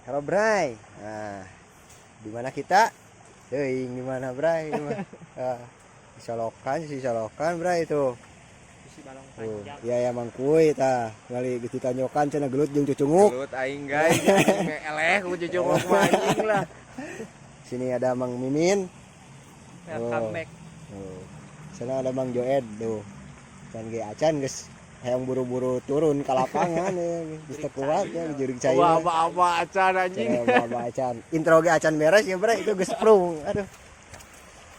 Halo Bray. Nah, di mana kita? Di mana Bray? Di Solokan Bray itu. Si balong panjang. Iya ya mangkui tah. Kali ditanyokan cenah gelut jeung cucunguk. Gelut aing guys, aing eleh ku cucunguk anjing lah. Sini ada Mang Mimin. Welcome back. Sana ada Mang Joed tuh. Dan ge acan geus hayang buru-buru turun ke lapangan ya. Geus teu kuat ya jurig cai. Apa acan anjing. Apa acan. Intro ge acan beres ya Bray itu geus prung. Aduh.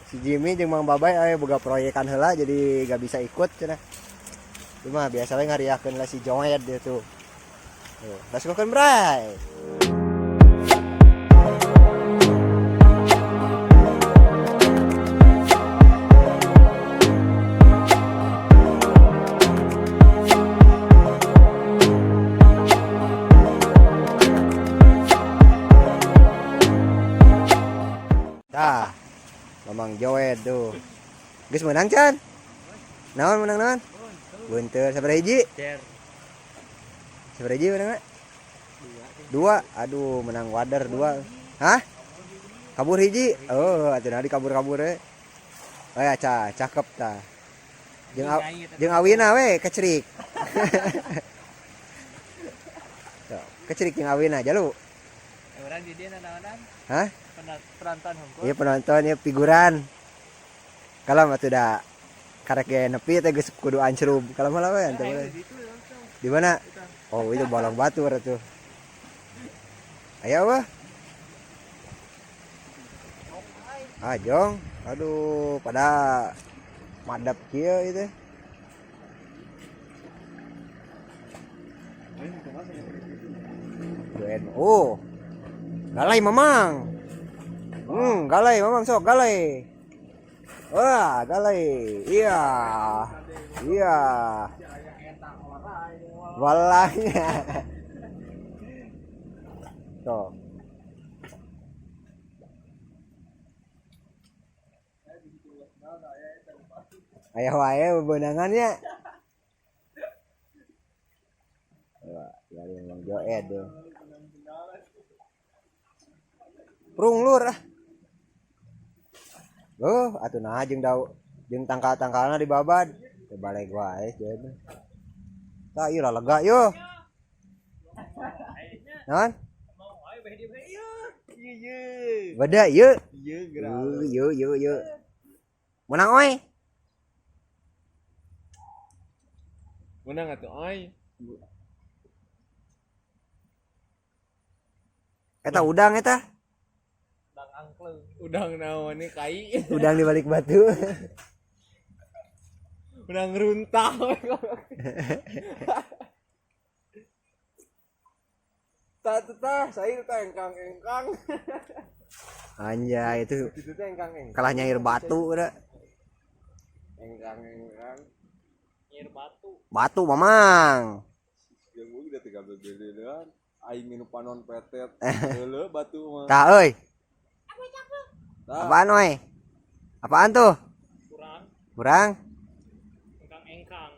Si Jimmy jeung Mang Babay aya boga proyekan heula jadi gak bisa ikut cenah. Cuma biasa we ngariakeun lah si Joed dia tuh. Tuh, lasukeun Bray. Tah, Mamang Joed tuh. Geus menang can? Naon menang naon? Bunteur sabaraha hiji? Cer. Sabaraha hiji menang? Dua. Aduh, menang wader dua. Hah? Kabur hiji? Oh, atuh di kabur-kabur we. Oh ya, cakep tah. Jeung awina we kecerik. Tuh, kecerik jeung awina jalu. Orang di dia naonan? Hah? Penonton hongkong. Iya penonton ya figuran. Kalau mah teu da karek ge nepi teh geus kudu ancrub. Kalau mah we ente we. Di mana? Oh, itu balong batur atuh. Ayo wah. Ajong. Aduh, pada madap kieu itu. Oh. Galai Mamang. Galai Mamang sok galai. Wah, galai. Iya. Iya. Walanya. Tuh. Aya wae bebenangannya. Wah, dari Mang Joed tuh. Prung lur ah. Loh, atuh nah jeung tangkal-tangkalna dibabad. Teu baleg wae jadi. Tah ieu lega yo. Naon? Beda ieu. Ieu. Menang oi. Menang atuh oi. Eta udang eta. Udang naon nih kai. Udang di balik batu. Udang runtah. Tah, saya teh engkang. Anjay itu Itu teh engkang. kalah nyair batu udah. Engkang. Nyair batu. Batu Mamang. Yang gue udah 13 dedean. Aing minum panon petet. Heuleuh batu mah. Tah euy. Apaan oi? Apaan tuh? Kurang? Engkang.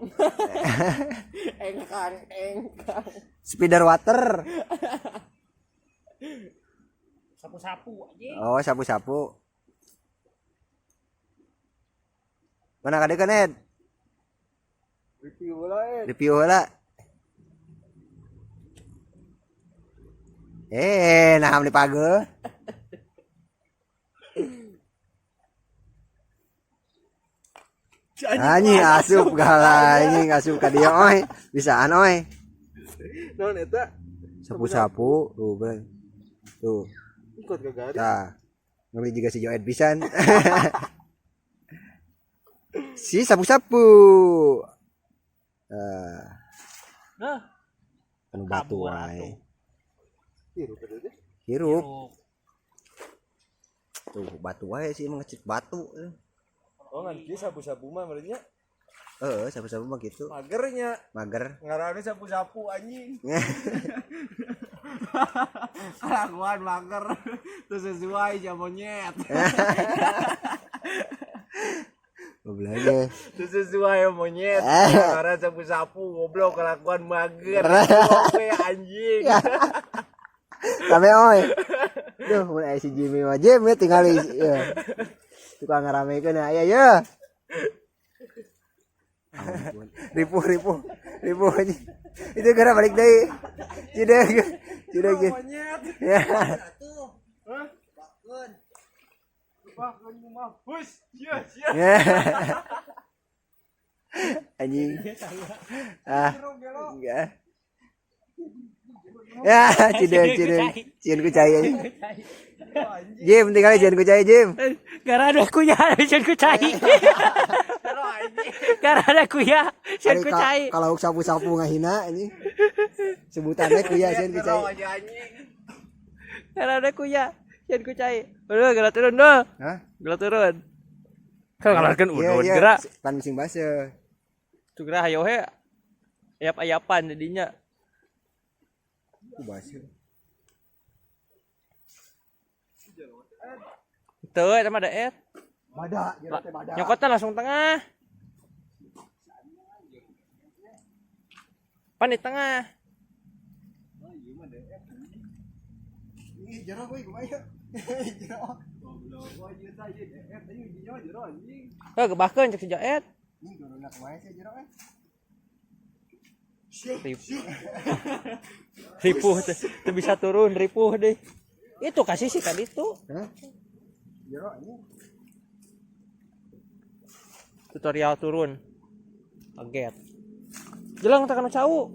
Engkang. Spider water. Sapu-sapu aja. Oh, sapu-sapu. Mana kadekeun Ed? Review heula. Naham di pageuh. Anjing asup gala anjing asup ka dieu oi. Bisaan oi. Naon eta? Sapu-sapu tuh bener. Tuh. Ikut ke garis. Tah. Ngebeli juga si Joed pisan. Si sapu-sapu. Nah, anu batu wae. Hirup. Tuh batu wae sih mengecit batu. Oh ngan kieu sapu-sapu mah berarti nya. Sapu-sapu mah gitu. Magernya. Mager. Ngaranna sapu-sapu anjing. Kelakuan mager. Terus sesuai ja monyet. Goblok. Terus sesuai monyet. Ngaranna sapu-sapu goblok kelakuan mager. Oke anjing. Sampai oi. Duh, mun aya si Jimmy mah Jimmy tinggal ya. Tukang ngaramekeun aya ya. Ripuh aja. Itu gara balik deui. Cideg. Ya. Ya. Anjing. Enggak. Ya, cieun ku cai anjing. Jim, tinggal cieun ku cai Jim. Gara ada kuya cieun ku cai. Gara ada kuya cieun ku cai. Kalau sapu-sapu ngahina anjing. Sebutannya kuya cieun ku cai. Gara ada kuya cieun ku cai. Udah gerak turun dah. Hah? Gerak turun. Kalau ngalarkeun udun gerak. Pan sing base. Tuh gerak hayo he. Ayap-ayapan jadinya. Ku base. Tuh, sama ada et. Bada, jerat teh bada. Nyokotnya langsung tengah. Pan di tengah. Ih, jero we kumaha. Jero. Kebakeun cek si Jaet. Ini dorona kumaha sih jero we? Ripuh tuh bisa turun ripuh deh. Itu kasih sih tadi tuh. Hah? Jero ini. Tutorial turun. Kaget. Jelang tekan cau.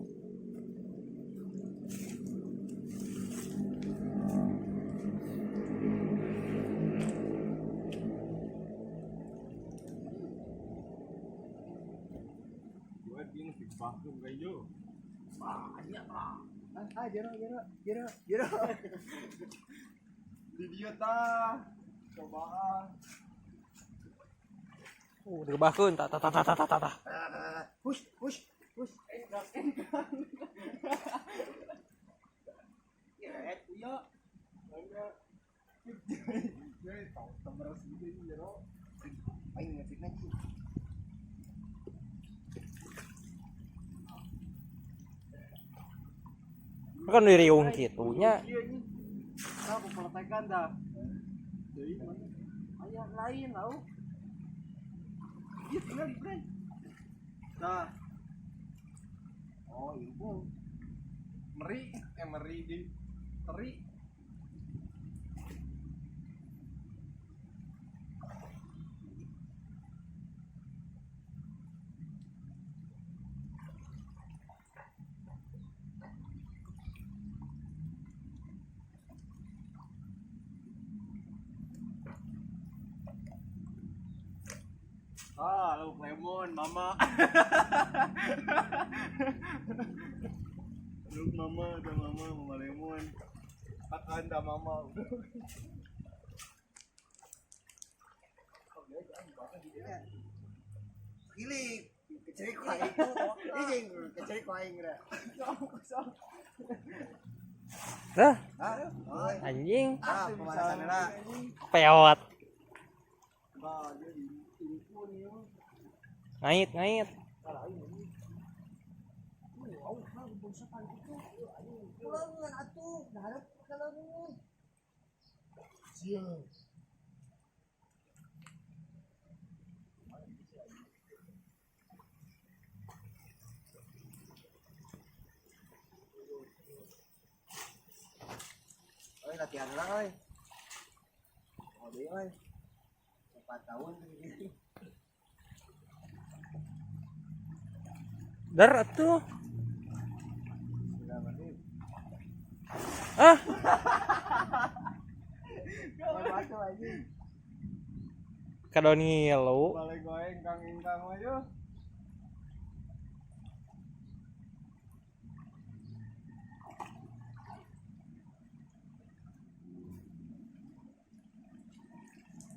Jero. Di dia tah. Cobaan. Digebakeun tah. Push. Ya, kuya. Enggak. Jadi tahu terus gitu jero. Aing ngecek lagi. Kan diriung kitunya. Aku peletakan dah. Jadi mana? Ayah lain tau. Iya tinggal di brand. Nah. Oh ibu. Meri di teri. Lauk lemon, mama. Lauk mama, mama lemon. Akan dah mama. Giling, kecerik ku aing itu. Ini kecerik ku aing geura. Hah? Hah? Anjing. Pemanasan heula. Peot. Nah, jadi telepon ya. Ngait. Pulangan atuh, hareup kalamun. Sieu. Oi, latihan urang euy. Oh, deui euy. 4 tahun begini. Dar atuh. Sudah mandi. Ah, Batu anjing. kadoni lu. Balik goeng kang ingkang mah yo.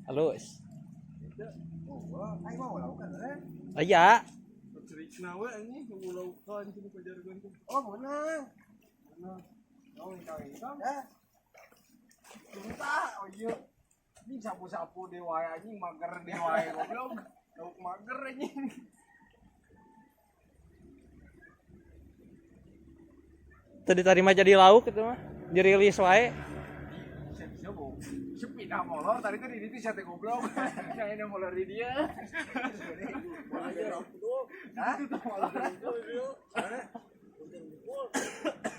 Halus. Oh, aing mau lakukan kan? Aya. Cerikna we anjing ngulaukan kitu pajarkeun tuh. Oh, menang. Oh, ingkang. Ya. Entah, oh iya. Ini sapu-sapu di wae anjing mager di wae goblok. Lauk mager anjing. Tadi tarima jadi lauk itu mah. Dirilis wae. Sepeda molor tadi kan ini sate goblok. Yang ini molor di dia. Hah? Molor itu.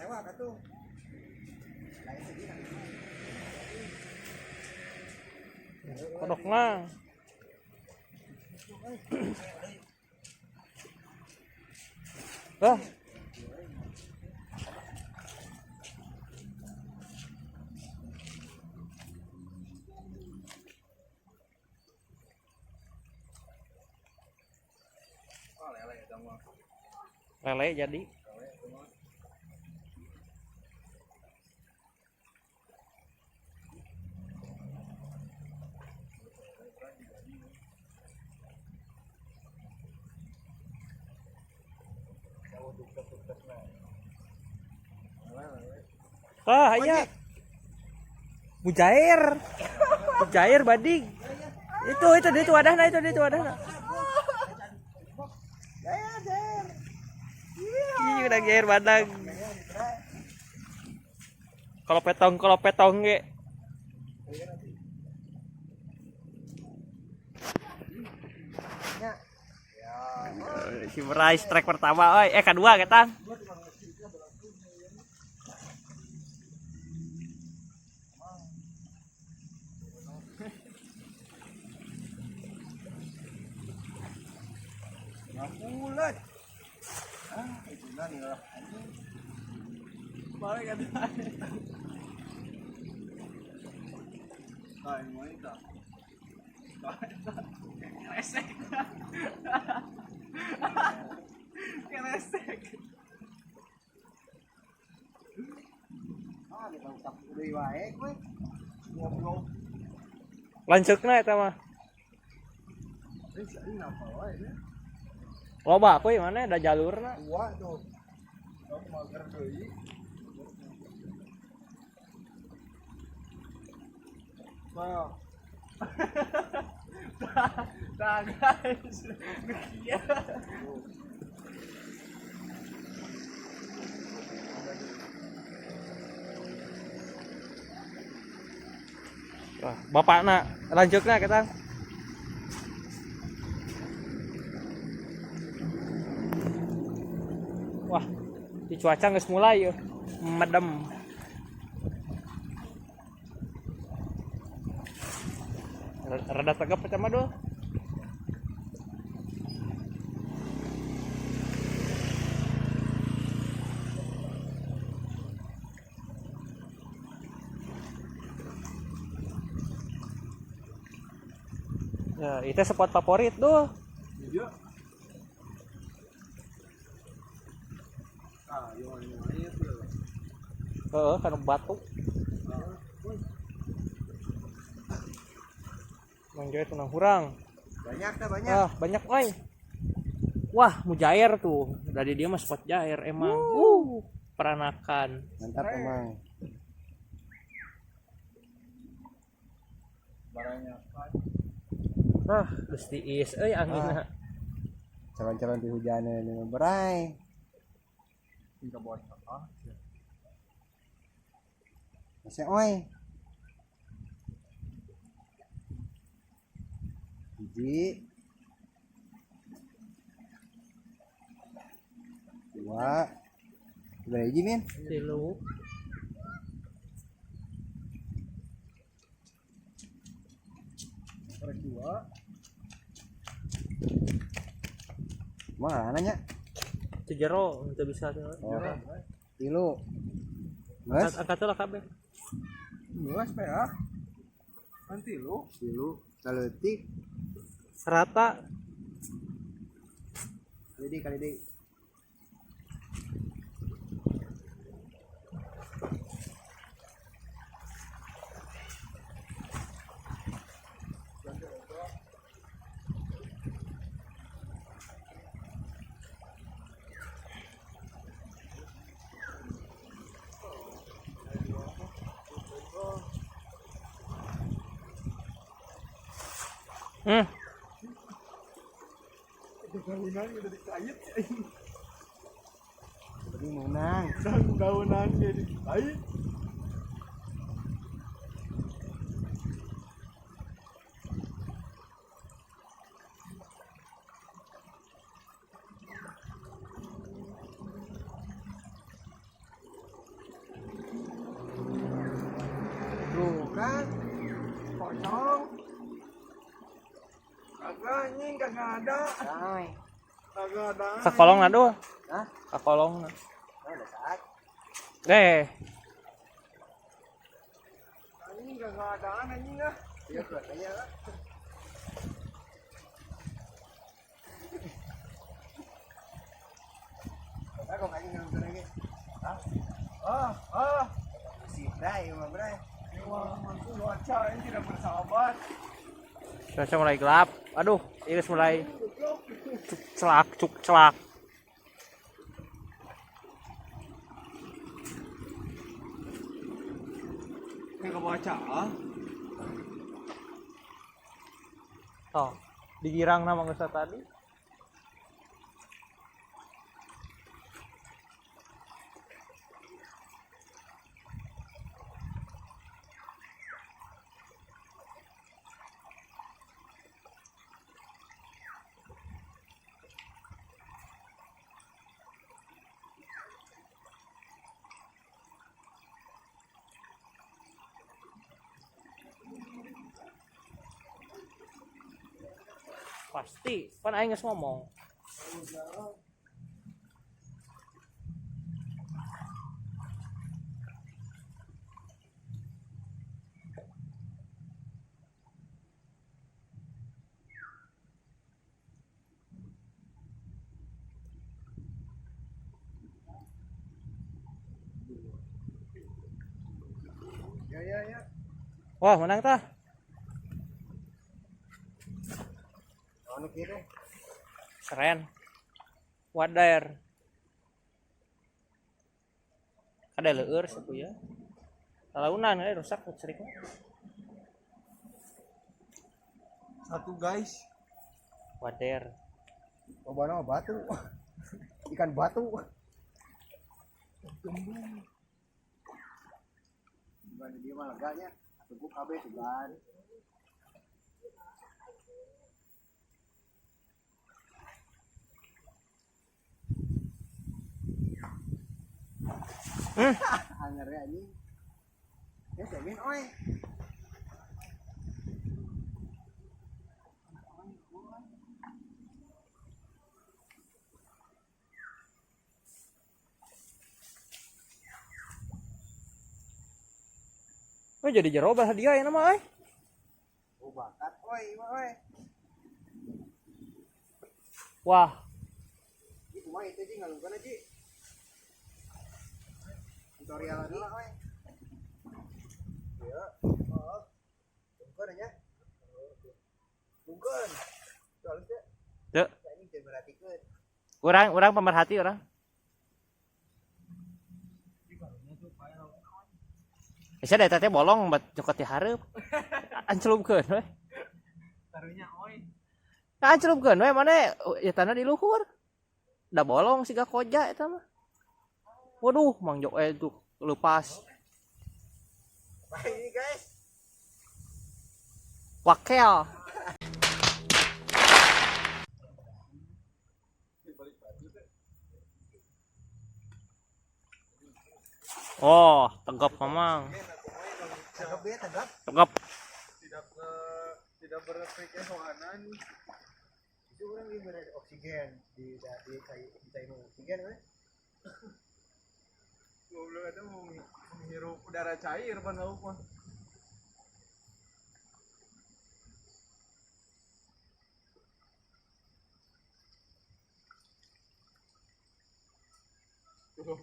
Ewa katuh. Kodokna. Ah. Lele jadi. Ah, aya. Mujair. Mujair bading. Itu wadahna itu wadahna. Iya udah gair badang. Kalau petong ge. Si meraih strike pertama, oi. Kedua ketang. Bulat. Itu nani lah. Balik kan. Kai mau itu. Resek. Resek. Kita utak deui wae kowe. Ngobrol. Lanceukna eta mah. Ini apa wae ya? Loba aku mana ada jalurna. Dua tuh. Kamu mager deui. Nah. Nah guys. Iya. Wah, bapakna lanceukna kita. Wah, di cuaca geus mulai ya. Medem. Rada tegap eta mah doh. Ya, itu spot favorit doh. Iya. Ah, yo itu. Heeh, kana batu. Manjoy tunang hurang. Banyak dah banyak. Ah, banyak oi. Wah, mujair tuh. Dari dia mah spot jair emang. Peranakan. Mantap emang. Barangnya. Ah, geus tiis euy anginna. Calon-calon di hujannya ini berai. Tinggal buat apa? Masih oi. Hiji. Dua. Udah hiji min. Tilu. Dua. Mana nanya? Itu jero teu bisa teh. Oh. Tilu. Mas, Angkat lah kabeh. Luas ya. Nanti lu. tilu, saleutik. Rata. Kali deh. Daunan udah dikait. Seperti menang. Daunan jadi dikait. anjing kagak ada. Ay. Kagak ada. Sakolong na do. Hah? Sakolong na. Oh, udah saat. Anjing kagak ada anjing ah. Iya, katanya lah. Aku kayaknya nonton lagi. Hah? Oh. Si Bray, sama Bray. Wah, mantu cuaca ini tidak bersahabat. Cuaca mulai gelap. Aduh, iris mulai cuk celak. Ini kebaca ah. Oh, digirang nama geus tadi. Pasti, kan aing geus ngomong. Ya. Wah, menang tah. Anu kiri. Keren. Wadair. Ada leueur saku ya. Talaunan rusak cerik. Satu guys. Wadair. Lobana batu. Ikan batu. Bukan dia mah leganya. Tunggu KB sebelah. Angernya ini. Ya segin oi. Oh jadi jerobah hadiah ya nama euy. Oh bakat oi, oi. Wah, Itu mah itu sih ngalungkan aja. Tutorial adalah oi. Ya. Oh. Tungguan aja. Tungguan. Soalnya teu. ini jangan perhatikan. Urang pemerhati orang. Bisa deh teh bolong buat nyokot di hareup. Ancelupkeun we. Taruhnya oi. Ancelupkeun we mana ya tanah di luhur. Da bolong siga koja eta mah. Waduh, Mang Jok tuh lepas. Apa ini guys? Wakel. Oh, tegap mamang. Tegap ya, tegap. Tegap. Tidak berkesoanan. Itu orang ini bener oksigen di cair oksigen kan? Goblok ada mau menghirup udara cair pan lauk mah. Tuh,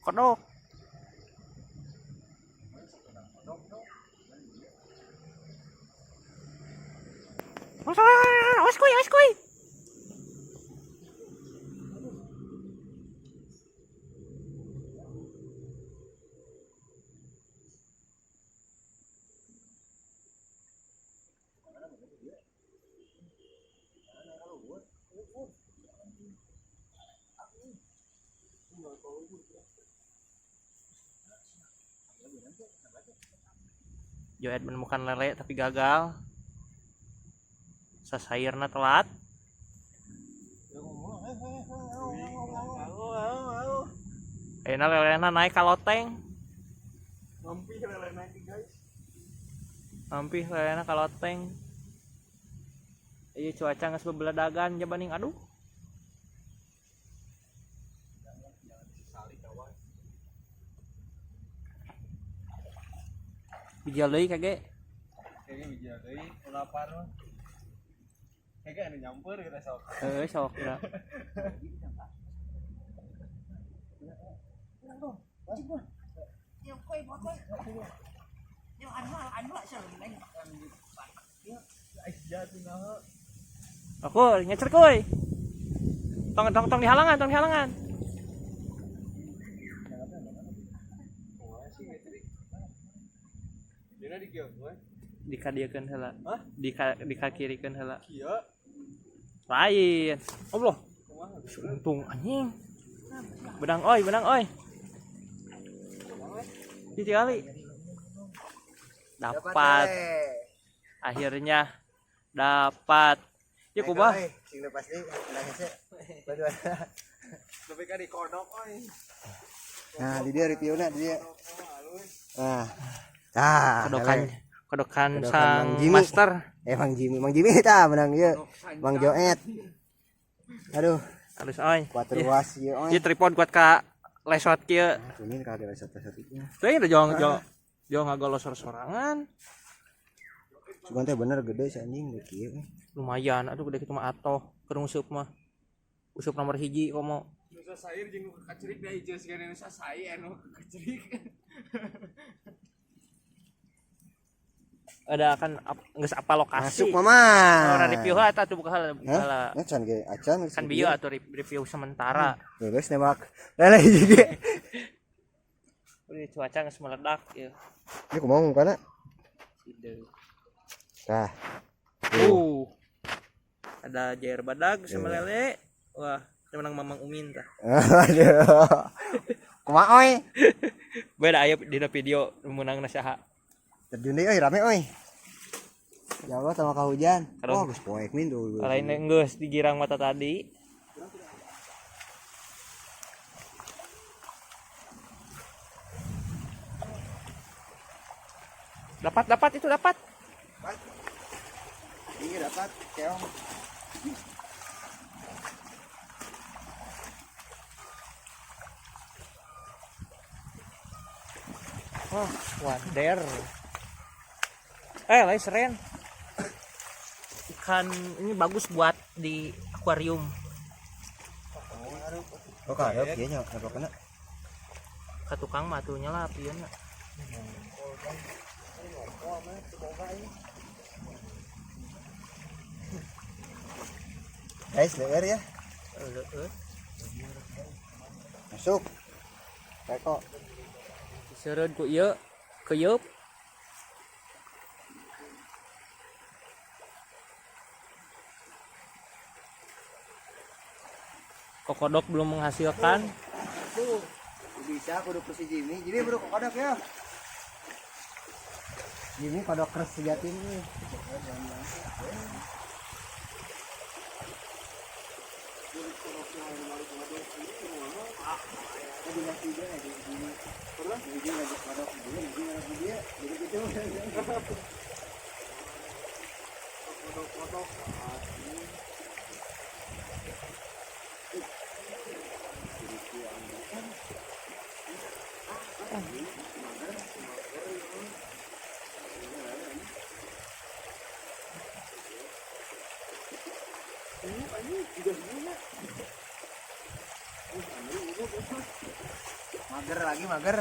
Kodok. Awas kuy. Joet menemukan lele tapi gagal. Sasairna telat. Ayeuna lelena naik ka loteng. Mampih lele naik guys. Mampih lelena ka loteng. Ieu cuaca geus bebeladagan jabaning aduh. Bijal deui kage. Kayaknya bija deui lapar mah. Kayaknya anu nyamper kita sok. Sok da. Aku ngecer kuy. Tong di halangan. Dina di kieu we. Dikadiekeun heula. Hah? Dikakirikeun heula. Kieu. Lain. Allah. Untung anjing. Benang oi. Hiji kali. Dapat. Akhirnya dapat. Ya kubah. Sing lepas deui udah hese. Badu. Tapi kan di kodok oi. Nah, di dia reviewna di dia. Nah. Kodokan Kodokan sang Mang Jimmy. master. Mang Jimmy tah menang ieu. Mang Joet. Aduh, Halus oi. kuat ruas ieu Ieu tripod kuat ka lesot kieu. Kuning kagak satu-satunya. Teuing da jong ngagolosor sorangan. Cuman teh bener gede si anjing deh kieu. Lumayan, aduh gede kitu mah atoh. Keur nguseup mah. Useup nomor 1 komo. Nusa sair jeung kacerik da hijau sigana nusa sair anu kacerik. Ada kan geus apa lokasi. Masuk mama. Ora review heula eta tuh buka heula. Can ge acan Kan bieu atuh review sementara. Geus nembak. Lele hiji. Udah cuaca geus meledak ieu. Ini kumaha mukana? Tah. Ada jair badag sama lele. Wah, menang Mamang Umin tah. Aduh. Kumaha oi? Beda aya dina video menangna saha. Terjun deui euy rame euy. Ya Allah sama hujan. Aduh. Geus poek min tuh. Lain geus digirang mata tadi. Dapat itu dapat. Ini dapat keong. Oh, wader. Lain seren. Ikan ini bagus buat di akuarium. Oh, karep ieu nya apa kena? Ka tukang mah tuh nyelap ieu nya. Guys, leer ya. Masuk. Teko. Seureun ku ieu keueup. Kokodok belum menghasilkan. Tuh. Bisa kudu ku si Jimmy. Jimmy kudu kodok ya. Jimmy kodok keras sejati nih. Mager.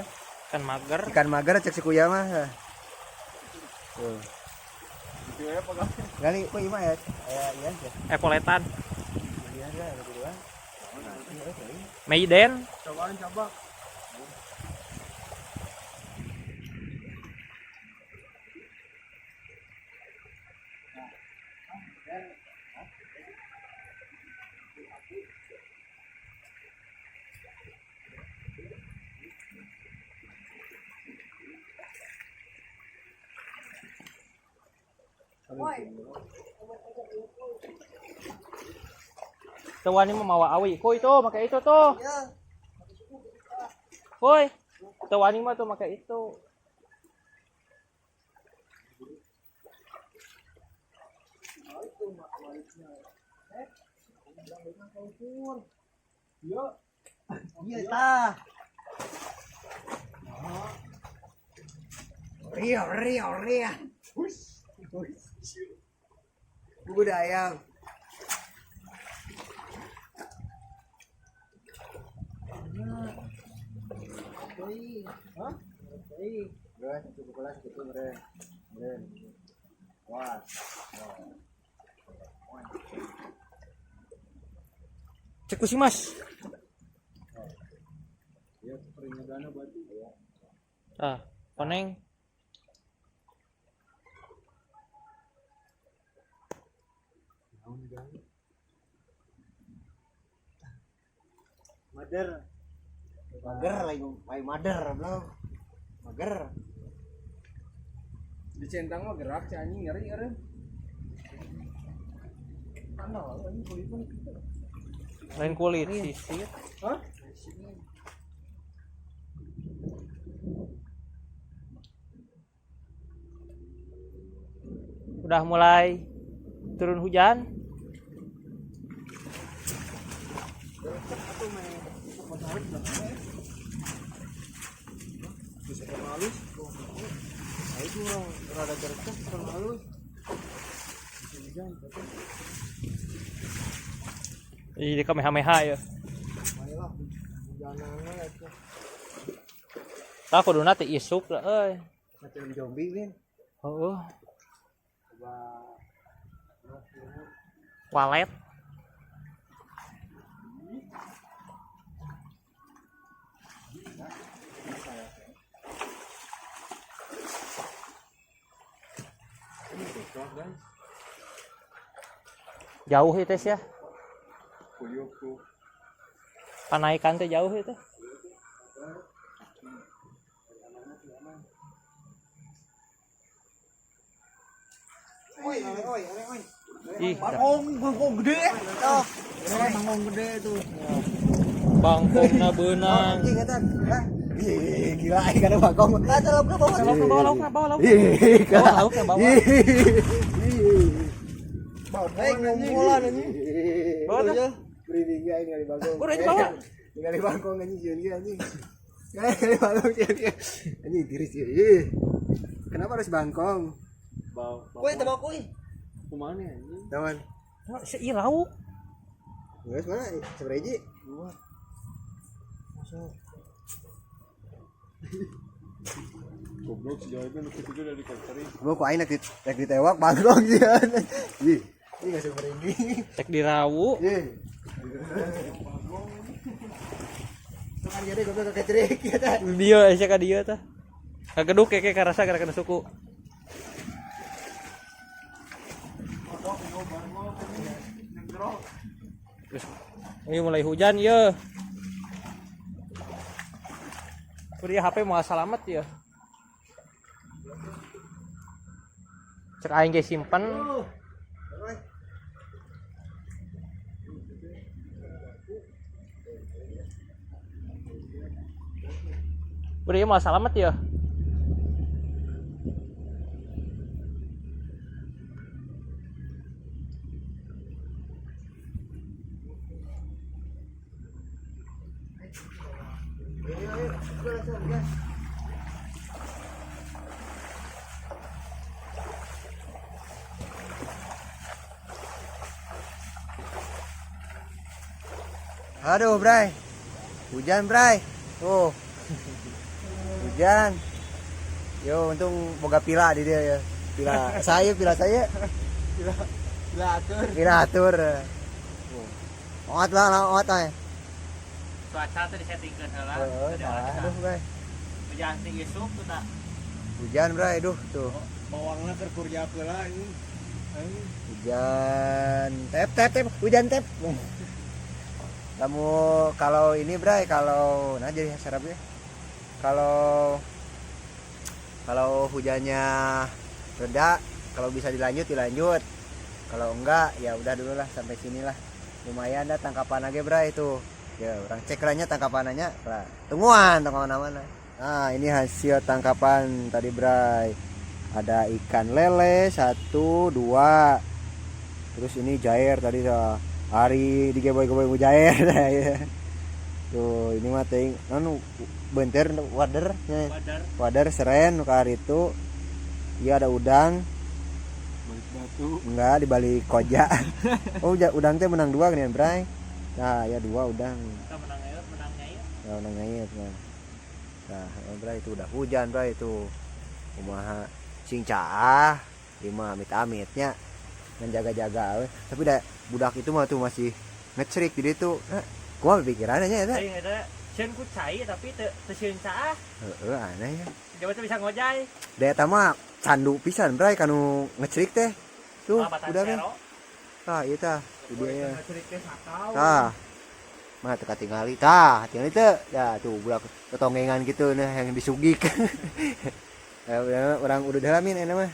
Kan mager. Ikan mager cek si kuya mah. Tuh. Itu ya pegang. Gali kok ieu mah ya. Iya aja. Epoletan. Iya aja berdua. Maiden. Coba. Tuan ini mau mawa awi. Koi tuh pakai itu tuh. Koi. Tuan ini mah tuh pakai itu. Iya tah. Ria. Bubur ayam. Beres, cukup kelas gitu, Bren. Wah. Cek si Mas. Ya peringatan berarti ya. Ah, koneng. Mager lagi mager belum. Mager. Di centang mah gerak si anjing ngeri. Lain kulit sisir. Hah? Udah mulai turun hujan. Itu orang rada gercep orang halus. Ih, kamehameha ya. Ayolah, hujanannya itu. Tak kuduna teh isuk lah euy. Macam zombie kan. Heuh. Walet. Jauh itu ya. Kuyuk tuh. Panaikan teh jauh itu. Ih, Bangkong gede. Tuh. Bangkong gede tuh. bangkongna beunang. Anjing eta. Ih, gila ai kana bangkong. Bawa lauk. Ih, Bawa lauk ya bawa. Ngomonglan anjing. Bawa tuh. Beri dia ningali bangkong. Udah itu bawa. Ningali bangkong anjing sieun ge anjing. Ningali bangkong sieun ge. Anjing tiris ieu. Ih. Kenapa harus bangkong? Koi tebak koi. Kumane anjing? Taman. Seirau. Geus mana? Sabariji? Dua. Goblok si Joy nu kitu dari factory. Gua ku aing rek ditewak bangkong sieun. Ih, ini geus sabariji. Cek dirawu. Ih. Kan jadi goblok kecerik eta. Dia aya ka dieu tah. Kageduk keke karasa gara-gara suku. Ini mulai hujan ya. Kuliah HP mau selamat ya. Cek aing ge simpen. Kuliah mau selamat ya. Aduh, Bray. Hujan, Bray. Tuh. Hujan. Yo, untung boga pila di dia ya. Pila saya. Pila atur. Ot lah, ot ay. Cuaca teh disettingkeun heula. Aduh, Bray. Hujan tinggi isuk tuh tak. Hujan, Bray. Duh, tuh. Bawangna keur kurja heula ini. Hujan. Tep. Hujan tep. Kamu kalau ini Bray, kalau nah jadi serap ya. Kalau hujannya reda, kalau bisa dilanjut kalau enggak ya udah dulu lah sampai sinilah. Lumayan dah tangkapan aja bray itu ya, orang cek lahnya tangkapannya lah tungguan mana. Nah ini hasil tangkapan tadi bray, ada ikan lele 1 2, terus ini jair tadi hari digeboy-geboy jair ya. Tuh ini mah teuing anu benter wader seren ke hari itu. Iya ada udang balik batu enggak di balik koja. Oh udang teh menang 2 kan ya bray. Nah ya 2 udang menang ngait nah bray itu udah hujan bray itu kumaha sing caah lima amit-amitnya menjaga-jaga tapi dah budak itu mah tuh masih ngecerik di itu. Kumaha pikirannya ya teh Sieun ku cai tapi teu sieun caah. Aneh ya. Coba tuh bisa ngojay. Da eta mah candu pisan bray kanu ngecerik teh. Tuh udah kan. Tah ieu tah videonya. Ngecerik teh sakau. Tah. Mah teu katingali tah, tinggal itu. Ya tuh budak ketonggengan gitu nah yang disugik. Ya orang udah dalamin enak mah.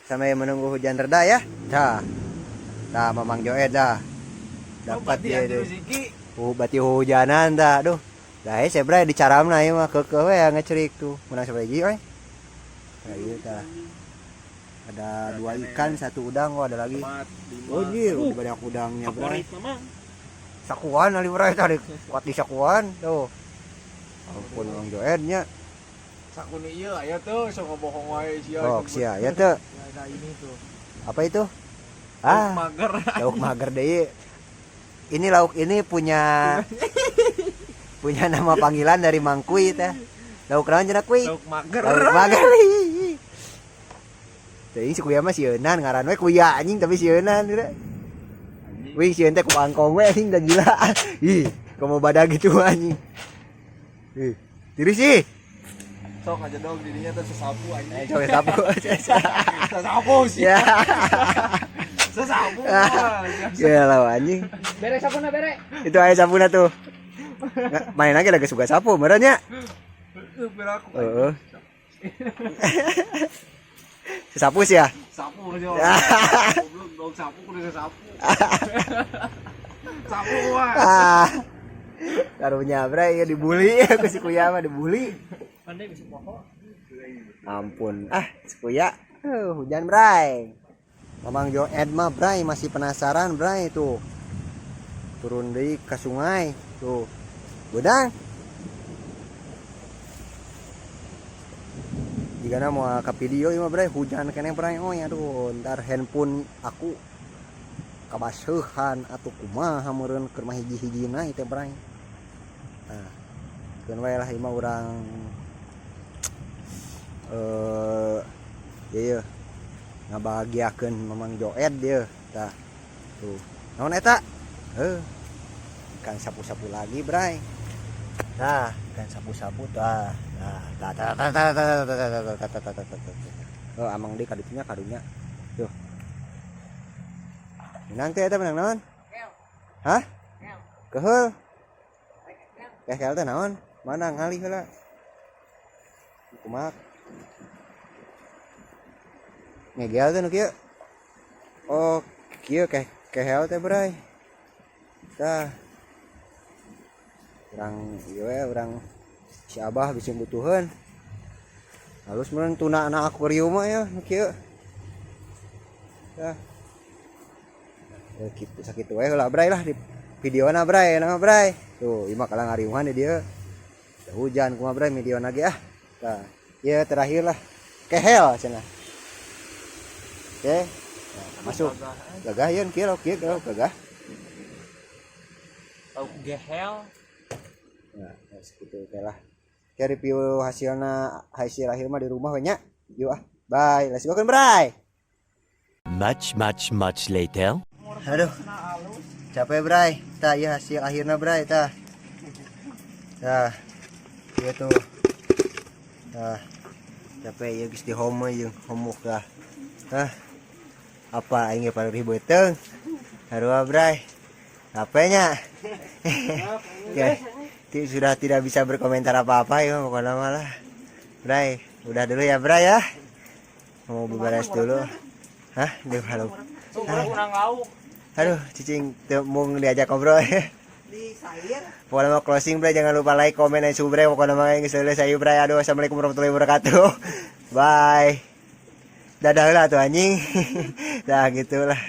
Sampai menunggu hujan reda ya. Tah. Tah Mamang Joed dah. Dapat dia deh. Bati hujanan dah. Aduh. Dah saya bray di caramna ieu mah keukeuh we ngecerik tuh. Menang sabaraha we? Nah, ieu tah. Ada 2 ikan, 1 udang, ada lagi. Oh iya, banyak udangnya bray. Favorit Mamang. Sakuan ali bray tadi kuat di sakuan tuh. Ampun Mang Joednya. sakuni ieu aya tuh sok ngobohong wae sia. Oh, sia ya teh. Ada ini tuh. Apa itu? Mager. Lauk mager deh. Ini lauk ini punya nama panggilan dari Mang Kui teh. Lauk naon cenah Kui? Lauk mager. Lauk mager. Teuing si Kuya mah sieunan ngaran we Kuya anjing tapi sieunan teh. Wih sieun teh ku angkong we anjing da gila. Ih, komo badag gitu anjing. Ih, tiris sih. Sok aja dong dirinya tuh sesapu anjing. Coba sapu. Sesapu sih. Ya. Sesapu. Ya lah anjing. Bere sapuna bere. Itu aya sapuna tuh. Main lagi lagi suka sapu merenya. Beraku. Heeh. Sapu sih ya. Sapu aja. Goblok dong sapu kudu sesapu. Sapu wah. Karunya bray ya dibully ya ku si Kuya mah dibully. Pandai bisa poho. Ampun. Si Kuya. Hujan bray. Mamang Joed mah bray masih penasaran bray tuh. Turun deui ke sungai tuh. Budang. Jika mau ke video ini mah bray hujan kene bray. Oh ya aduh ntar handphone aku kabaseuhan atuh kumaha meureun keur mah hiji-hijina ieu teh bray. Nah, keun wae lah ieu mah urang ieu ngabahagiakeun Mamang Joed dia tah. Tuh. Naon eta? Ikan sapu-sapu lagi, bray. Tah, ikan sapu-sapu tah. Oh, amang di kaditunya kadunya. Tuh. Menang teh eta menang naon? Hah? Keheul. Keheul teh naon? Mana ngalih heula? Kumaha? Ngegel teh nu kieu. Oh, kieu keheul teh bray. Tah. Urang ieu we urang si Abah bisa butuhan. Halus meureun tuna na akuarium mah ya nu kieu. Tah. Ya kitu sakitu we heula bray lah di videona bray nama bray. Tuh, ieu mah kalang ngariungan dia. Hujan kumaha bray videona ge ah. Tah. Ieu terakhir lah. Kehel cenah. Oke. Nah, masuk. Gagah yeun kieu lauk kieu gagah. Lauk gehel. Nah, segitu teh lah. Oke, review hasil akhir mah di rumah we nya. Yuk ah. Bye. Let's go kan bray. Much later. Aduh. Capek bray. Tah ieu hasil akhirna bray tah. Tah. Ieu tuh. Tah. Capek ieu geus di home jeung homuk tah. Tah. Apa aing ge paling ribeuteung. Harua bray. Capeknya. Ya. Sudah tidak bisa berkomentar apa-apa ya pokoknya malah. Bray, udah dulu ya bray ya. mau beberes dulu. Hah, dia halo. Kurang lauk. Aduh, cicing mau diajak ngobrol. Di sair. Pokoknya mau closing bre, jangan lupa like, komen, dan subscribe. Pokoknya mah yang selesai bre. Aduh, assalamualaikum warahmatullahi wabarakatuh. Bye. Dadah lah tuh anjing. Dah gitulah.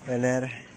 Bener.